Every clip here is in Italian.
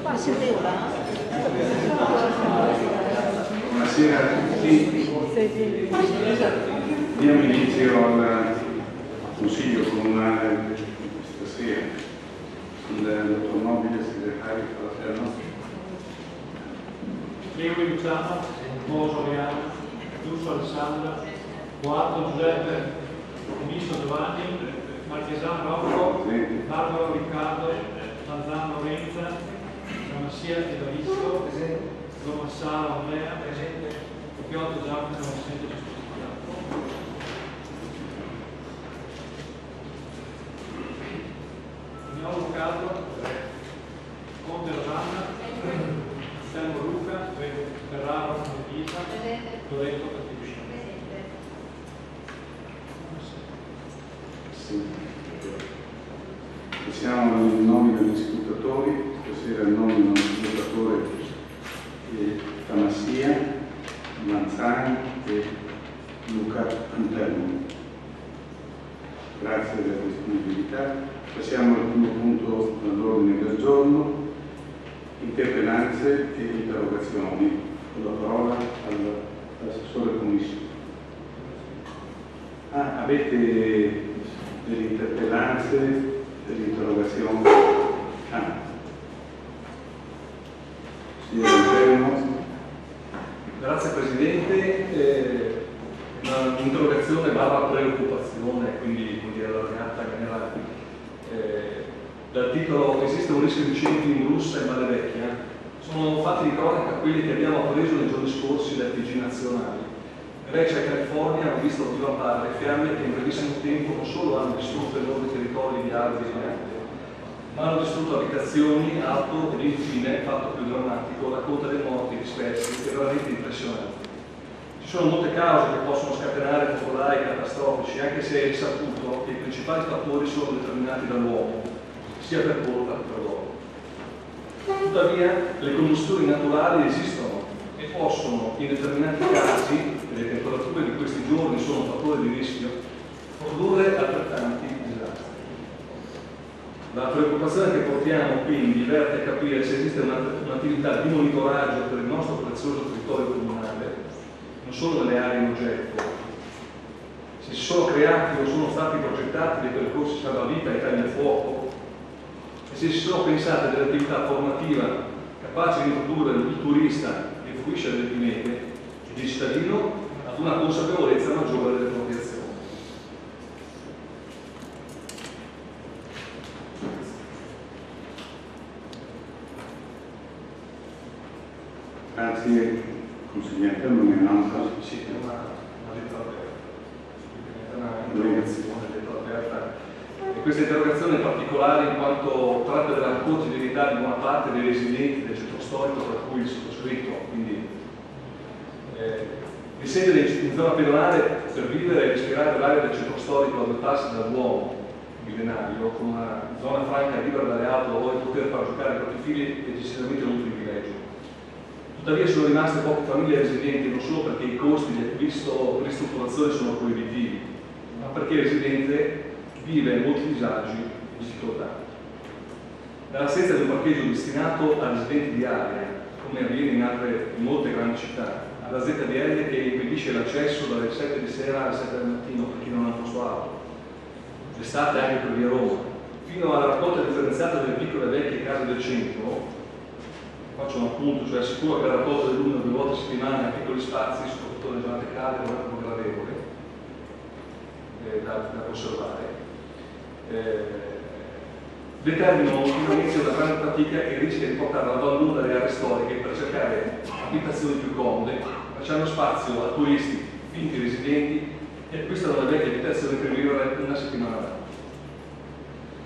Buonasera a tutti. Diamo inizio al consiglio comunale stasera con il dottor Nobile, segretario Paterno. Leo Luciano, Moso Oriano, Giusto Alessandra, Guardo Giuseppe, Misto Giovanni, Marchesano Rocco, Barbaro Riccardo, Manzano Lorenza, Ramassia Evaristo, Romassaro Andrea, Piotto Giacomo, sono assente sostituito. Mignolo Carlo, Conte Rosanna, Selmo Luca, Ferraro Elisa, Loreto Capisci. Passiamo ai nomi degli scrutatori. Stasera nomino il scrutatore Tamassia, Manzani e Luca Antelmo. Grazie della disponibilità. Passiamo al primo punto all'ordine del giorno, interpellanze e interrogazioni. Do la parola all'assessore commissione. Avete delle interpellanze, delle interrogazioni? Signor Antelmo. Grazie Presidente. Un'interrogazione barra preoccupazione, quindi vuol dire allargata generale. Dal titolo "Esiste un rischio di incendi in Russia e Valle Vecchia?" Sono fatti di cronaca quelli che abbiamo appreso nei giorni scorsi dai TG nazionali. Grecia e California hanno visto divampare le fiamme che in brevissimo tempo non solo hanno distrutto enormi territori di alberi e piante, ma hanno distrutto abitazioni, auto ed infine, fatto più drammatico, la conta dei morti dispersi, che è veramente impressionante. Ci sono molte cause che possono scatenare focolai catastrofici, anche se è risaputo che i principali fattori sono determinati dall'uomo, sia per colpa che per l'uomo. Tuttavia, le combustioni naturali esistono e possono, in determinati casi, e le temperature di questi giorni sono un fattore di rischio, produrre altrettanti disastri. La preoccupazione che portiamo quindi verte a capire se esiste un'attività di monitoraggio per il nostro prezioso territorio comunale, non solo nelle aree in oggetto, se si sono creati o sono stati progettati dei percorsi salvavita e tagli a fuoco, e se si sono pensate delle attività formative capaci di introdurre il turista che fruisce delle pinete e il cittadino ad una consapevolezza maggiore delle proprie azioni. Grazie consigliere, non è un'altra. Sì, è una lettera aperta, una interrogazione, lettera aperta. E questa interrogazione è particolare in quanto tratta della quotidianità di buona parte dei residenti del centro storico, tra cui il sottoscritto. Quindi risiede in zona pedonale per vivere e respirare l'aria del centro storico a due passi dal Duomo millenario, con una zona franca libera dalle auto o di poter far giocare i propri figli è decisamente un privilegio. Tuttavia sono rimaste poche famiglie residenti non solo perché i costi di acquisto o ristrutturazione sono proibitivi, ma perché il residente vive molti disagi e difficoltà. Dall'assenza di un parcheggio destinato a residenti di area, come avviene in molte grandi città, alla ZDL che impedisce l'accesso dalle 7 di sera alle 7 del mattino per chi non ha posto auto, d'estate anche per via Roma, fino alla raccolta differenziata delle piccole e vecchie case del centro. Faccio un appunto, cioè assicuro che la raccolta dell'una o due volte a settimana a piccoli spazi, soprattutto nelle giornate calde, non è proprio gradevole da conservare. Determinano all'inizio una grande fatica che rischia di portare all'abbandono delle aree storiche per cercare abitazioni più comode, lasciando spazio a turisti, finti residenti che acquistano le vecchie abitazioni per vivere una settimana l'anno.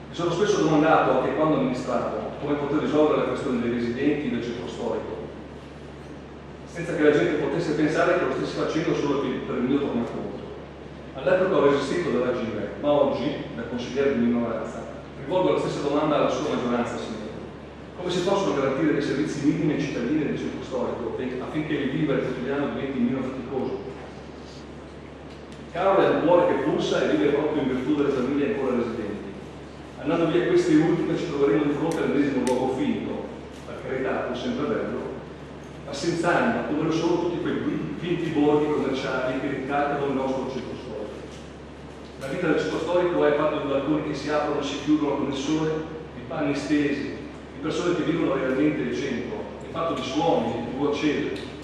Mi sono spesso domandato, anche quando amministravo, come poter risolvere la questione dei residenti del centro storico, senza che la gente potesse pensare che lo stessi facendo solo per il mio tornaconto. All'epoca ho resistito dall'agire, ma oggi, da consigliere di minoranza, rivolgo la stessa domanda alla sua maggioranza, signore. Come si possono garantire dei servizi minimi ai cittadini del centro storico affinché il vivere quotidiano diventi meno faticoso? Carola è un cuore che pulsa e vive proprio in virtù delle famiglie ancora residenti. Andando via queste ultime ci troveremo di fronte all'ennesimo luogo finto, perché un sempreverde, a Senz'Anima, dove sono tutti quei finti borghi commerciali che ricalcano il nostro centro storico. La vita del centro storico è fatta di balconi che si aprono e si chiudono con il sole, di panni stesi, di persone che vivono realmente il centro, è fatto di suoni, di TV accese.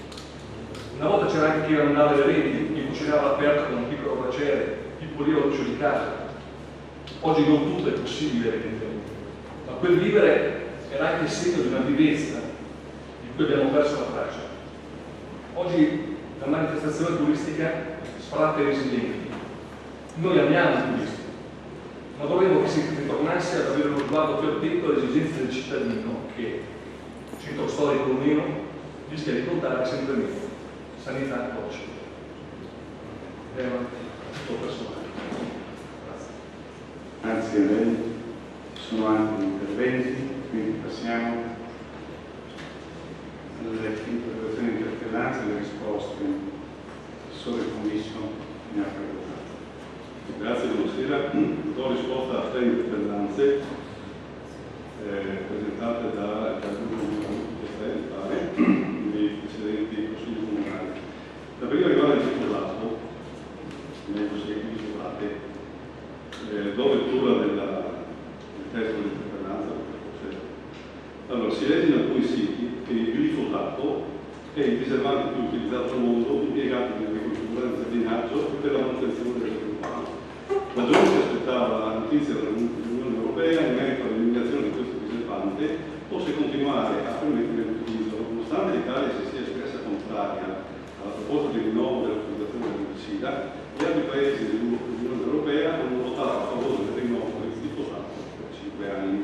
Una volta c'era anche chi andava alle reti, chi cucinava all'aperto con un piccolo braciere, chi puliva l'uscio di casa. Oggi non tutto è possibile, evidentemente, ma quel vivere era anche il segno di una vivezza di cui abbiamo perso la traccia. Oggi la manifestazione turistica sfratta i residenti. Noi amiamo i turisti, ma vorremmo che si ritornasse ad avere uno sguardo più attento alle esigenze del cittadino che, centro storico o meno, rischia di contare sempre meno. Sanità veloce. Tutto personale. Grazie a lei. Ci sono altri interventi, quindi passiamo alle interrogazioni di interpellanza e le risposte. Il Professore Commisso ne ha parlato. Grazie, buonasera. Do risposta a 3 interpellanze presentate da dei precedenti consigli comunali. La prima riguarda il titolato, nei consigli isolati, do lettura del testo dell'interpellanza. Allora, si legge in alcuni siti che il glifosato è il diservante più utilizzato al mondo, impiegato in agricoltura, nel giardinaggio e per la manutenzione dell'agricoltura. La giornata si aspettava la notizia dell'Unione Europea in merito all'eliminazione di questo diservante o se continuare a permettere l'utilizzo, nonostante l'Italia si sia espressa contraria alla proposta di rinnovo dell'autorizzazione dell'erbicida, gli altri paesi dell'Unione Europea hanno votato a favore del rinnovo del glifosato per 5 anni.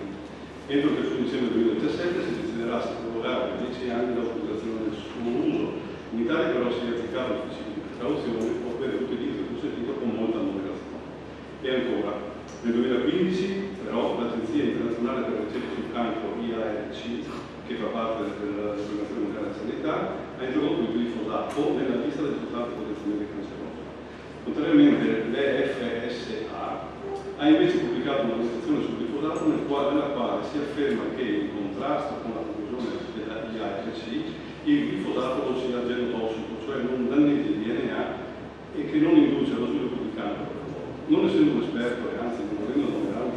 Entro il 31 dicembre 2017 si deciderà se prorogare per 10 anni l'autorizzazione del suo uso. In Italia però si è applicato il principio di precauzione o per l'utilizzo consentito con molta moderazione. E ancora, nel 2015 però l'Agenzia Internazionale per la Ricerca sul Cancro, IARC, che fa parte dell'Organizzazione Mondiale della Sanità, ha introdotto il glifosato nella lista delle sostanze potenzialmente cancerose. Contrariamente l'EFSA ha invece pubblicato una valutazione sul glifosato nella quale si afferma che, in contrasto con la conclusione della IARC, il glifosato non sia genotossico, cioè non danneggia il DNA e che non induce allo sviluppo di cancro. Non essendo un esperto e anzi non volendo nominare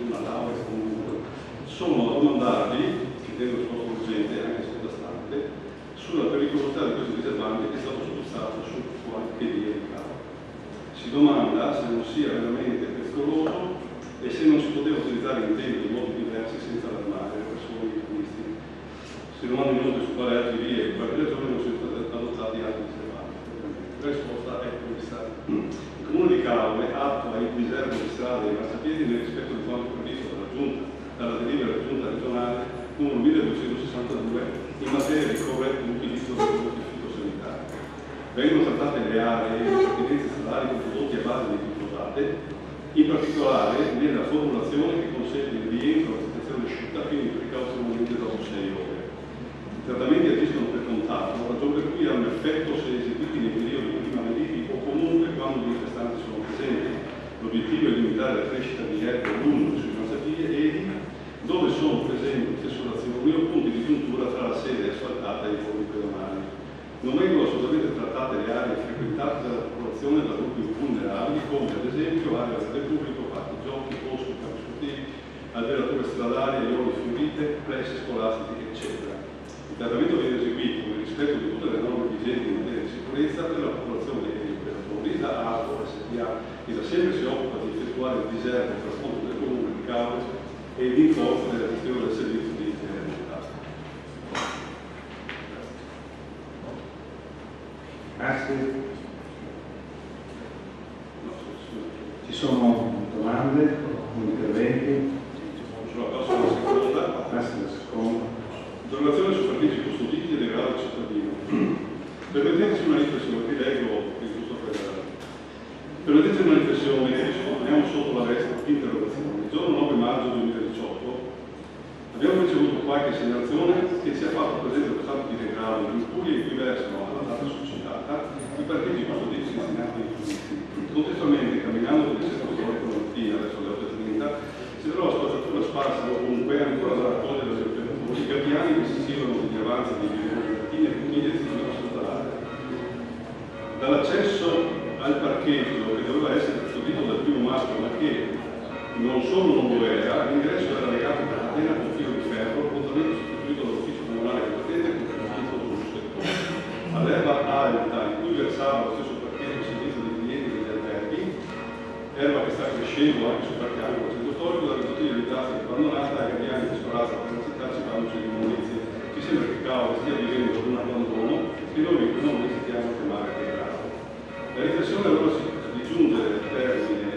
una laurea comunque, sono a domandarvi, chiedendo risposta urgente anche sottostante, sulla pericolosità di questo diservante che è stato sottostato su qualche via di cavo. Si domanda se non sia veramente pericoloso e se non si poteva utilizzare in tempi in modi diversi senza allarmare le persone e i turisti. Si domanda inoltre su quale altre vie e quali ragioni non sono stati adottati altri diservanti. La risposta è questa. Il Comune di Caule attua il riservo di strade e marciapiedi nel rispetto di quanto previsto dalla delibera della Giunta regionale numero 1262 in materia di corretto utilizzo dei prodotti fitosanitari. Vengono trattate le aree e le pertinenze stradali con prodotti a base di glifosate, in particolare nella formulazione che consente il rientro alla situazione asciutta quindi precauzionalmente dopo 6 ore. I trattamenti agiscono per contatto, ragione per cui hanno effetto se eseguiti nei periodi prima mediti o comunque quando gli infestanti sono presenti. L'obiettivo è limitare la crescita di erbe lunghe sui marciapiedi e dove sono presenti fessurazioni o punti di giuntura tra la sede asfaltata e i bordi pedonali. Non vengono assolutamente trattate le aree frequentate dalla popolazione da gruppi vulnerabili come ad esempio aree del pubblico, parchi giochi, boschi, campi sportivi, alberature stradali, aioli fiorite, plessi scolastici, eccetera. Il trattamento viene eseguito nel rispetto di tutte le norme vigenti in materia di sicurezza per la popolazione e gli operatori. La ARCO SPA che da sempre si occupa di effettuare il diservo per conto del comune di Caule e di forza della gestione del servizio di igiene. Grazie. Ci sono domande, interventi? Sulla prossima seconda. Grazie alla seconda. Donazione su servizi custoditi e legale al cittadino. Permetteteci una riflessione, vi leggo il giusto federale. Permetteteci una riflessione che risponiamo sotto la veste di interrogazione. Il giorno 9 maggio 2018 abbiamo ricevuto qualche segnalazione che ci ha fatto presente lo stato di degrado in cui equiversano alla data suscitata i parcheggi custoditi destinati ai turisti. Contestualmente, camminando per il centro storico la mattina verso le 8:30, si trova spazzatura sparsa ovunque ancora da raccogliere dagli operatori, gabbiani che si siano maggioranza di milioni e quindi decidono sottrarre. Dall'accesso al parcheggio, che doveva essere custodito dal primo mastro, ma che non solo non lo era, l'ingresso era legato da catena con filo di ferro, prontamente sostituito dall'ufficio comunale competente con il schifo sul settore. All'erba alta, in cui versava lo stesso parcheggio il servizio dei clienti degli alberghi, erba che sta crescendo anche sul parcheggio del centro storico, dalle bottiglie di plastica abbandonata ai gabbiani che scorazzano per la città citandoci di immondizie. Ci sembra che Cavo stia vivendo un abbandono che noi non esitiamo a chiamare degrado. La riflessione allora si giunge al termine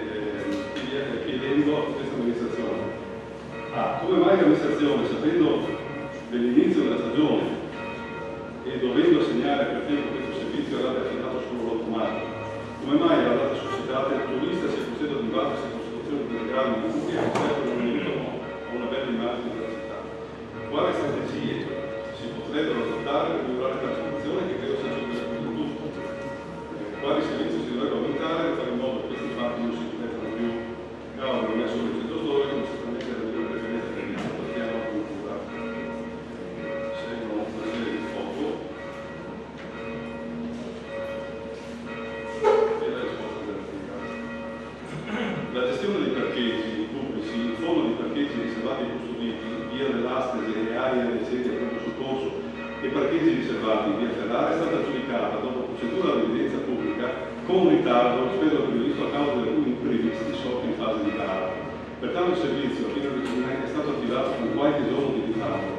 chiedendo a questa amministrazione: come mai l'amministrazione, sapendo dell'inizio della stagione e dovendo assegnare per tempo questo servizio, avrebbe affidato solo l'automatico? Come mai era data suscitata il turista si è costretto ad imbattersi con situazioni più gravi di cui a certo non aiutano a una bella immagine della città? Quali strategie si potrebbero adottare per migliorare la situazione, che credo sia ciò che è giusto? Quali servizi si dovrebbero aumentare per fare in modo che questi fatti non si ripetano più? Cavo non è solo il centro storico, ma sicuramente la migliore preferenza che abbiamo partiamo a cultura. Seguono una serie di foto. La gestione dei parcheggi pubblici, il fondo dei parcheggi riservati e custoditi, via dell'Astesi e aree dei centri a pronto soccorso e parcheggi riservati via Ferrara è stata aggiudicata dopo procedura di evidenza pubblica con ritardo rispetto al previsto a causa di alcuni imprevisti sorti in fase di gara. Pertanto il servizio è stato attivato con qualche giorno di ritardo.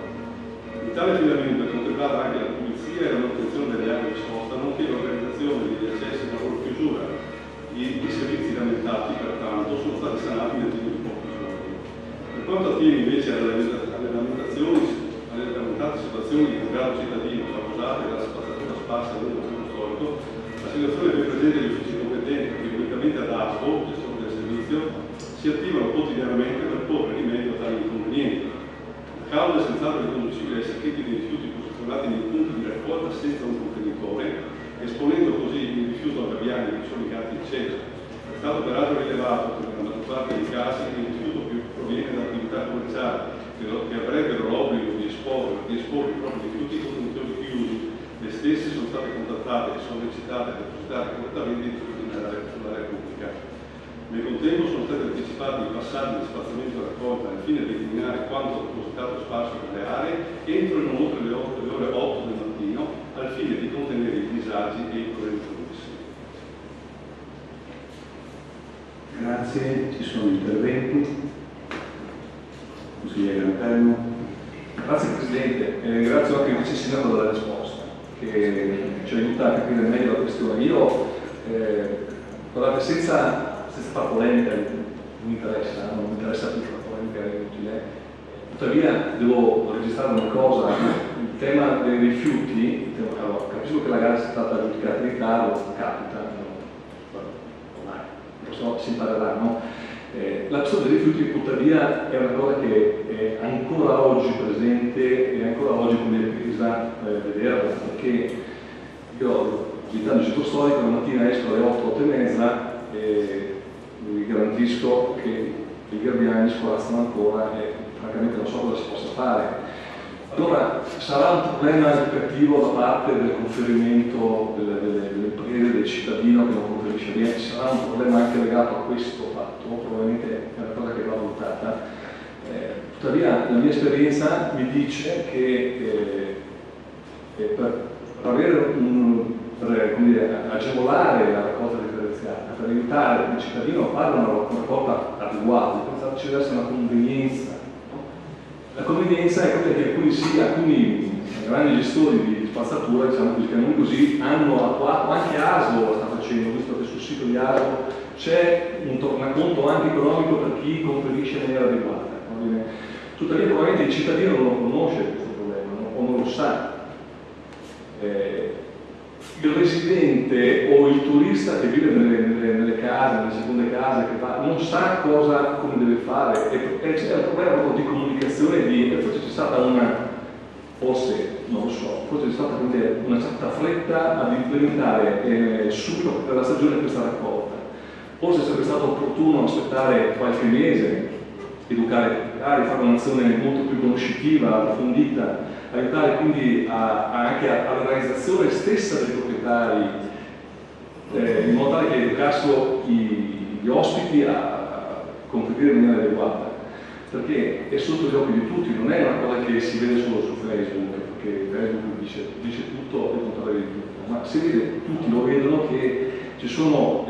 In tale affidamento è contemplata anche la pulizia e la manutenzione delle aree di sosta, nonché l'organizzazione degli accessi alla loro chiusura. I servizi lamentati, pertanto, sono stati sanati nel giro di pochi giorni. Per quanto attiene invece alle lamentate situazioni di degrado cittadino causate dalla spazzatura sparsa lungo il centro storico, la situazione è ben presente agli uffici competenti che, unicamente ad ASPO, gestore del servizio, si attivano quotidianamente per porre rimedio a tali inconvenienti. La causa è senz'altro riconducibile ai sacchetti di rifiuti posizionati nei punti di raccolta senza un contenitore, esponendo così il rifiuto a gabbiani che sono ubicati in centro. È stato peraltro rilevato che nella maggior parte dei casi il rifiuto proviene da attività commerciali che avrebbero l'obbligo di esporre i propri rifiuti con contenitori chiusi. Le stesse sono state contattate e sollecitate a depositare correttamente i rifiuti nell'area pubblica. Nel contempo sono stati anticipati i passaggi di spazzamento e raccolta al fine di eliminare quanto depositato e sparso nelle aree entro e non oltre le ore 8 del mattino, al fine di contenere i disagi e i problemi connessi. Grazie, ci sono interventi. Consigliere Antelmo. Grazie Presidente, e ringrazio anche il Vice Sindaco della risposta, che ci aiuta a capire meglio la questione. Io, guardate, senza fare polemica, non mi interessa più la polemica, è inutile. Tuttavia devo registrare una cosa: il tema dei rifiuti, allora, capisco che la gara sia stata aggiudicata in ritardo, capita, ormai la prossima volta si imparerà, no? La questione dei rifiuti tuttavia è una cosa che è ancora oggi presente e ancora oggi come pesa vederla, perché io abitando il centro storico la mattina esco alle 8:30 e vi garantisco che i gabbiani scorazzano ancora e francamente non so cosa si possa fare. Allora sarà un problema educativo da parte del conferimento delle imprese, del cittadino che non conferisce bene, ci sarà un problema anche legato a questo fatto, probabilmente è una cosa che va valutata. Tuttavia la mia esperienza mi dice che per agevolare la raccolta differenziata, per aiutare il cittadino a fare una raccolta adeguata, ci deve essere una convenienza. La convenienza è quella che alcuni grandi gestori di spazzatura, diciamo così, chiamiamoli così, hanno attuato, anche ASLO lo sta facendo, visto che sul sito di ASLO c'è un tornaconto anche economico per chi conferisce in maniera adeguata. Tuttavia probabilmente il cittadino non lo conosce questo problema, o non lo sa. Il residente o il turista che vive nelle case, nelle seconde case, non sa come deve fare, e c'è un problema proprio di comunicazione, forse c'è stata non lo so, forse c'è stata una certa fretta ad implementare subito per la stagione questa raccolta. Forse sarebbe stato opportuno aspettare qualche mese, educare i proprietari, fare un'azione molto più conoscitiva, approfondita, aiutare quindi anche all'organizzazione stessa dei proprietari, in modo tale che educassero gli ospiti a contribuire in maniera adeguata, perché è sotto gli occhi di tutti, non è una cosa che si vede solo su Facebook, perché Facebook dice tutto e il contrario di tutto, ma si vede, tutti lo vedono che ci sono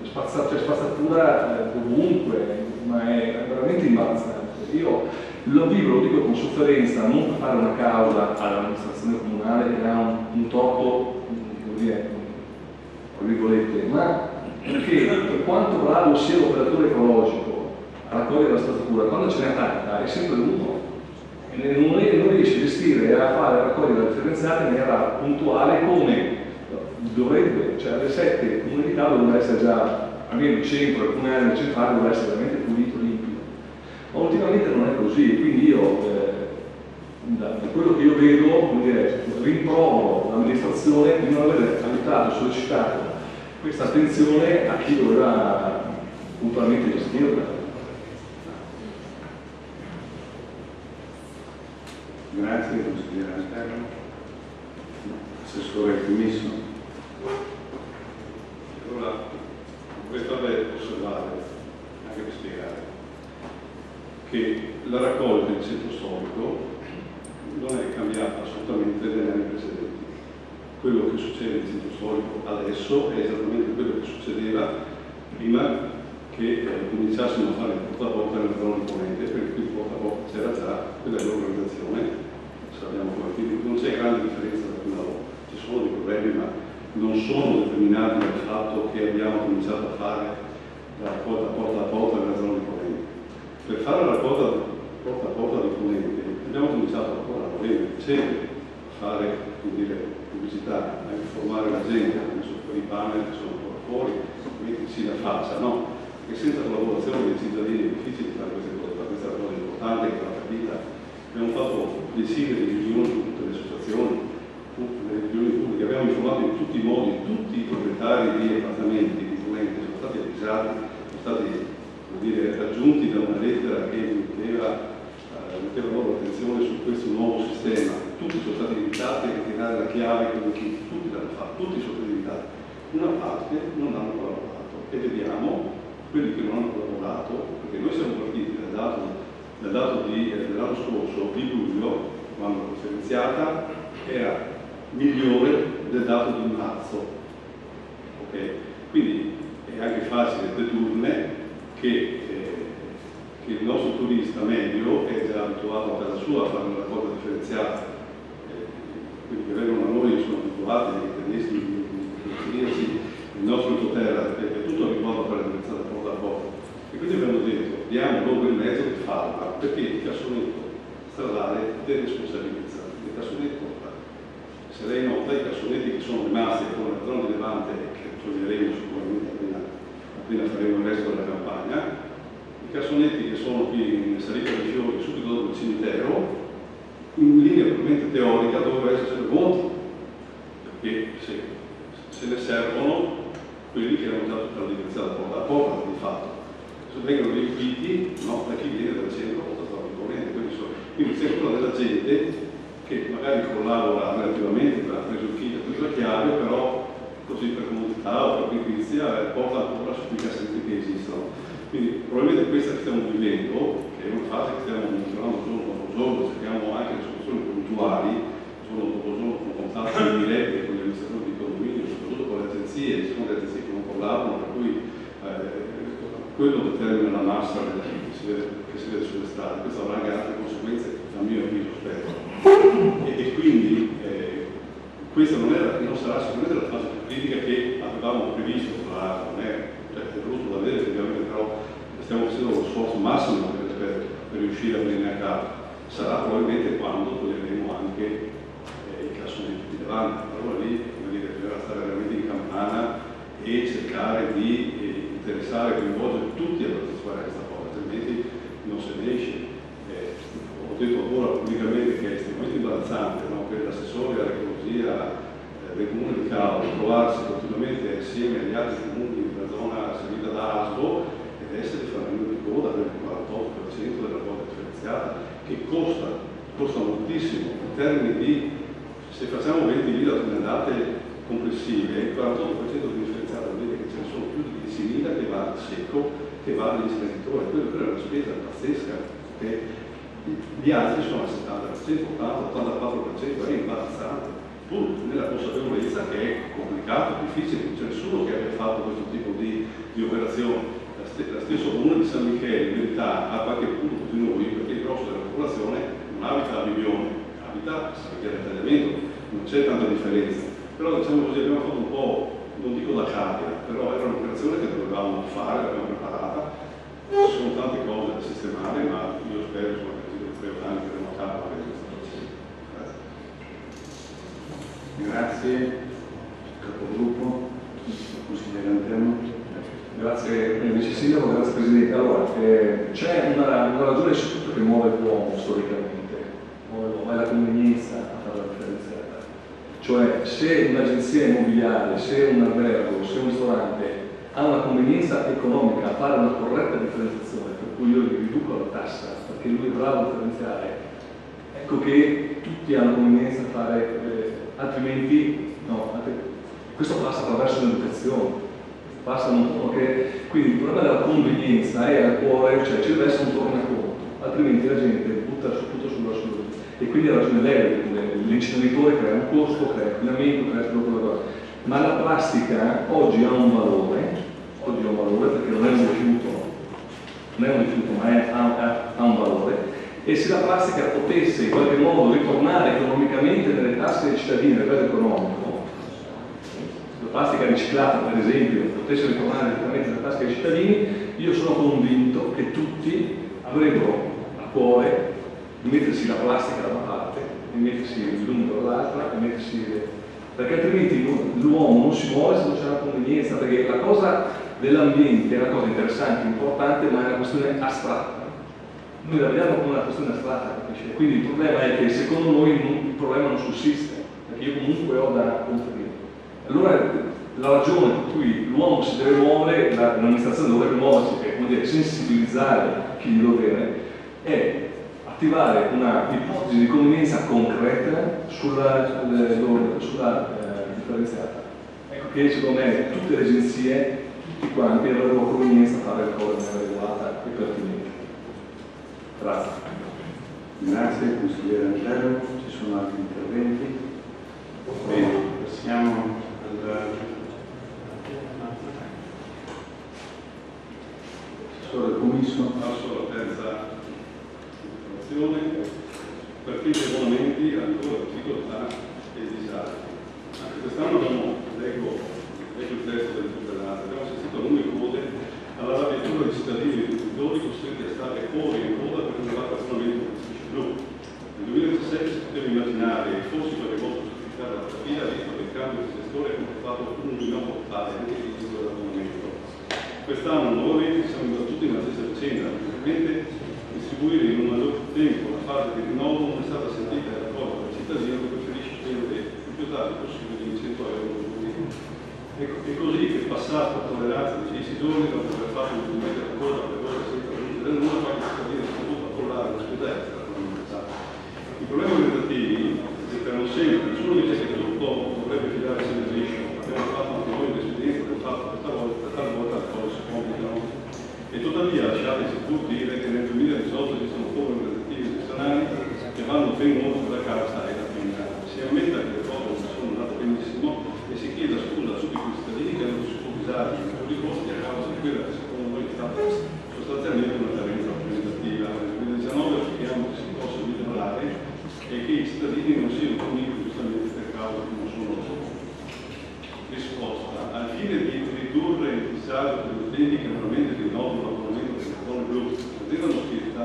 spazzatura ovunque, ma è veramente imbarazzante. Io lo dico con sofferenza, non per fare una causa all'amministrazione comunale che ha un torto, devo dire, tra virgolette, ma perché per quanto bravo sia l'operatore ecologico a raccogliere la spazzatura, quando ce n'è tanta è sempre uno. E non riesce a gestire e a fare raccogliere la differenziata in maniera puntuale come dovrebbe, cioè alle 7 il comune di Cavo dovrebbe essere già, almeno il centro, alcune aree centrali dovrebbe essere veramente pulito, limpido. Ma ultimamente non è così, quindi io, da quello che io vedo, rimprovero l'amministrazione di non aver aiutato, sollecitato questa attenzione a chi doveva puntualmente gestirla. Grazie, consigliere Anterno. Assessore Commisso. Allora, vorrei farle osservare, anche per spiegare, che la raccolta del centro storico non è cambiata assolutamente negli anni precedenti. Quello che succede nel centro storico adesso è esattamente quello che succedeva prima che cominciassimo a fare il porta a porta nella zona di Ponente, perché qui il porta a porta c'era già, quella è l'organizzazione, sappiamo come, quindi non c'è grande differenza da prima volta. Ci sono dei problemi, ma non sono determinati dal fatto che abbiamo cominciato a fare la raccolta porta a porta nella zona di Ponente. Per fare la raccolta porta a porta di Ponente abbiamo cominciato ancora a novembre, dicembre, a fare, come dire, pubblicità, a informare la gente, ha messo quei banner che sono ancora fuori, metterci la faccia, no? Perché senza collaborazione dei cittadini è difficile fare queste cose, ma questa è la cosa importante che va capita. Abbiamo fatto decine di riunioni con tutte le associazioni, tutte le riunioni pubbliche, abbiamo informato in tutti i modi tutti i proprietari di appartamenti, di Ponente, sono stati avvisati, sono stati, come dire, raggiunti da una lettera che metteva loro l'attenzione su questo nuovo sistema. Tutti sono stati invitati a ritirare la chiave, tutti l'hanno fatto, tutti sono stati invitati. Una parte non hanno collaborato e vediamo quelli che non hanno collaborato, perché noi siamo partiti dal dato dell'anno scorso, di luglio, quando la differenziata era migliore del dato di marzo. Okay? Quindi è anche facile dedurne che il nostro turista medio è già abituato a casa sua a fare una raccolta differenziata. Quelli che vengono a noi sono abituati, ai tedeschi, il nostro entroterra è tutto abituato a fare la differenziata porta a porta. E quindi abbiamo detto, diamo loro il mezzo di farla, perché il cassonetto stradale deresponsabilizza. Il cassonetto, se lei nota, i cassonetti che sono rimasti con la zona di Levante, che toglieremo sicuramente appena faremo il resto della campagna, i cassonetti che sono qui in salita di fiori subito dopo il cimitero, in linea puramente teorica dovrebbero essere vuoti, perché se ne servono quelli che erano già tutta la differenziata porta a porta di fatto. Adesso vengono riempiti, no, da chi viene dal centro portatoriamente, quindi c'è quella della gente che magari collabora relativamente, ha preso il kit, ha preso la chiave, però così per comodità o per pigrizia porta ancora su quei cassetti che esistono. Quindi probabilmente questa che stiamo vivendo, che è una fase che stiamo monitorando giorno dopo giorno, cerchiamo anche le soluzioni puntuali, giorno dopo giorno con contatti diretti con gli amministratori di condominio, soprattutto con le agenzie, ci sono le agenzie che non collaborano, per cui quello determina la massa che si vede sulle strade. Questo avrà anche altre conseguenze, a mio avviso, spero. E quindi questa non sarà sicuramente la fase più critica che avevamo previsto, tra l'altro, non è brutto da vedere, effettivamente, però stiamo facendo lo sforzo massimo per riuscire a venire a capo. Sarà probabilmente quando toglieremo anche i cassonetti di davanti, allora lì bisognerà stare veramente in campana e cercare di interessare, coinvolgere tutti a partecipare a questa cosa, altrimenti non se ne esce. Ho detto ora pubblicamente che è estremamente imbarazzante, no? Per l'assessore all'ecologia del comune di Cavo trovarsi continuamente assieme agli altri comuni della zona servita da ASLO ed essere fanalino di coda per il 48% della quota differenziata, che costa costa moltissimo, in termini di, se facciamo 20.000 tonnellate complessive, il 48% di differenziato vuol dire che ce ne sono più di 10.000 che va al secco, che va all'inceneritore, quella è una spesa pazzesca, che gli altri sono al 70%, 80-84%, è imbarazzante, pur nella consapevolezza che è complicato, difficile, non c'è nessuno che abbia fatto questo tipo di operazione. La stesso comune di San Michele in verità ha qualche punto di noi, perché il grosso della popolazione non abita a Bibione, abita a San Michele del Tagliamento, non c'è tanta differenza. Però diciamo così abbiamo fatto un po', non dico da cavia, però era un'operazione che dovevamo fare, l'abbiamo preparata. Ci sono tante cose da sistemare, ma io spero che in 3 anni che abbiamo a capo questa situazione. Grazie. Capogruppo, consigliere Anterno. Grazie Vice Sindaco, grazie Presidente. Allora, c'è una ragione innanzitutto che muove l'uomo storicamente, ma è la convenienza a fare la differenziata. Cioè, se un'agenzia immobiliare, se un albergo, se un ristorante ha una convenienza economica a fare una corretta differenziazione, per cui io gli riduco la tassa perché lui è bravo a differenziare, ecco che tutti hanno convenienza a fare, altrimenti no. Questo passa attraverso l'educazione. Quindi il problema della convenienza è al cuore, cioè ci deve essere un tornaconto, altrimenti la gente butta tutto sulla sua. E quindi ha ragione lei, l'inceneritore crea un costo, crea inquinamento, crea tutto quello che va. Ma la plastica oggi ha un valore perché non è un rifiuto, ma ha un valore, e se la plastica potesse in qualche modo ritornare economicamente nelle tasche dei cittadini a livello economico, la plastica riciclata per esempio potesse ritornare direttamente nelle tasche dei cittadini, io sono convinto che tutti avrebbero a cuore di mettersi la plastica da una parte, di mettersi il lumino dall'altra, perché altrimenti l'uomo non si muove se non c'è una convenienza, perché la cosa dell'ambiente è una cosa interessante, importante, ma è una questione astratta. Noi la vediamo come una questione astratta, capisce? Quindi il problema è che secondo noi il problema non sussiste, perché io comunque ho da conferire. Allora la ragione per cui l'uomo si deve muovere, l'amministrazione dovrebbe muoversi, è come dire, sensibilizzare chi gli dovere, è attivare una ipotesi di convenienza concreta sulla differenziata. Ecco che secondo me tutte le agenzie, tutti quanti avrebbero convenienza a fare le cose in maniera regolata e pertinente. Grazie. Grazie, consigliere Angelo. Ci sono altri interventi? Bene, passiamo al commisso. Passo alla terza informazione. Partite dei abbonamenti ancora difficoltà e disagi. Anche quest'anno leggo il testo del tutelante, abbiamo assistito a lunghe code alla rapiatura di cittadini e imprenditori costretti a stare ore in coda per rinnovare l'abbonamento del ufficio blu. Nel 2017 si poteva immaginare, forse qualche volta giustificare la terapia, visto che il cambio di gestore ha comportato un rinnovo portale anche di titolo dell'abbonamento. Quest'anno nuovamente siamo imbattuti nella stessa vicenda, praticamente distribuire in un maggior tempo la fase di rinnovo non è stata sentita e raccolta dal cittadino che preferisce spendere il più tardi possibile di 100 euro. E così che passato la tolleranza di 10 giorni dopo aver fatto un movimento di coda per ore senza raggiungere nulla, qualche cittadino si è dovuto accollare una spesa extra con l'università. I problemi organizzativi non sempre, nessuno dice che tutto dovrebbe fidarsi del liscio, abbiamo fatto anche noi l'esperienza del fatto che talvolta le cose si complicano. E tuttavia lasciateci pur dire che nel 2018 esistono forme organizzative gestionali che vanno ben oltre la carta e la penna. Si ammetta che le cose non sono andate benissimo e si chieda scusa a tutti quei cittadini che hanno vissuto disagi e di costi a causa di quella che secondo noi è stata sostanzialmente una carenza organizzativa. Nel 2019 auspichiamo che si possa migliorare e che i cittadini non siano puniti giustamente per cause che non sono loro. Risposta. Al fine di ridurre il disagio degli utenti che normalmente rinnovano l'abbonamento del cartone blu, l'azienda Moschietta,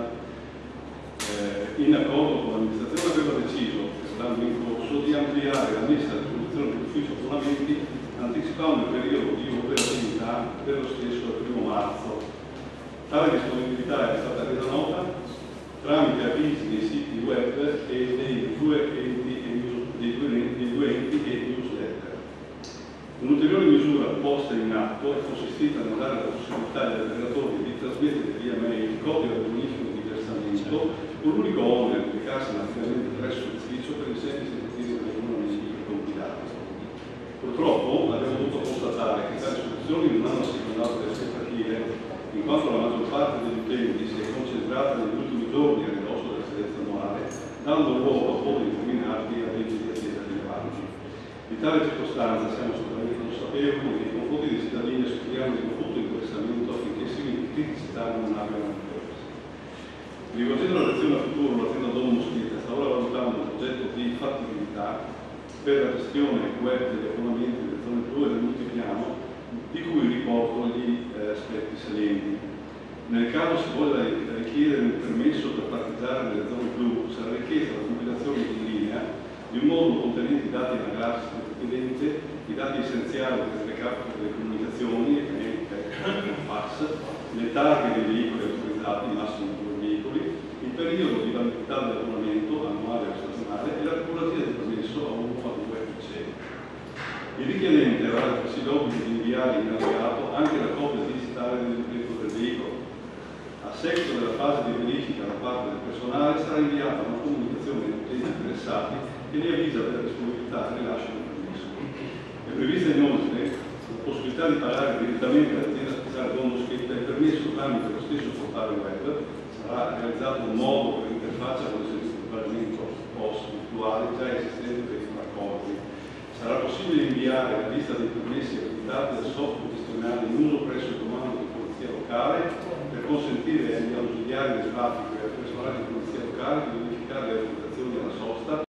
in accordo con l'amministrazione, aveva deciso, stando in corso, di ampliare la messa a disposizione dell'ufficio abbonamenti anticipando il periodo di operatività per lo stesso 1 marzo. Tale disponibilità è stata resa nota tramite avvisi dei siti web e dei due enti e newsletter. Un'ulteriore misura posta in atto è consistita nel dare la possibilità agli operatori di trasmettere via mail copia del bonifico di versamento con l'unico onere di recarsi materialmente presso l'ufficio per il semplice motivo che non hanno compilato. Purtroppo abbiamo dovuto constatare che tali soluzioni non hanno secondato le aspettative, in quanto la maggior parte degli utenti si è concentrata negli ultimi giorni a ridosso della scadenza annuale, dando luogo a voti incriminati a leggi di attesa rilevanti. Di tale circostanza siamo assolutamente consapevoli che nei confronti dei cittadini esprimiamo il dovuto interessamento affinché simili criticità non abbiano ricorso. Rivolgendo la lezione a futuro, l'azienda Domus sta ora valutando un progetto di fattibilità per la gestione web degli abbonamenti delle zone blu e del multipiano, di cui riporto gli aspetti salienti. Nel caso si voglia richiedere un permesso per parcheggiare nelle zone blu, sarà richiesta la compilazione in linea di un modulo contenente i dati anagrafici del richiedente, i dati essenziali per le carte delle comunicazioni, fax, le targhe dei veicoli autorizzati, massimo 2 veicoli, il periodo di validità dell'abbonamento annuale o stagionale e la tipologia di permesso a 1 a 2 PC. Il richiedente avrà altresì l'obbligo di inviare in allegato anche la copia digitale del libretto del veicolo. A seguito della fase di verifica da parte del personale sarà inviata una comunicazione agli utenti interessati che li avvisa della disponibilità del rilascio del permesso. È prevista inoltre la possibilità di pagare direttamente all'azienda speciale Domus il permesso tramite lo stesso portale web. Sarà realizzato un modo per l'interfaccia con il servizio di pagamento POS virtuale già esistente per i raccolti. Sarà possibile inviare la lista dei permessi abilitati al software gestionale in uso presso il comando di polizia locale per consentire agli ausiliari del traffico e al personale di polizia locale di verificare le autorizzazioni alla sosta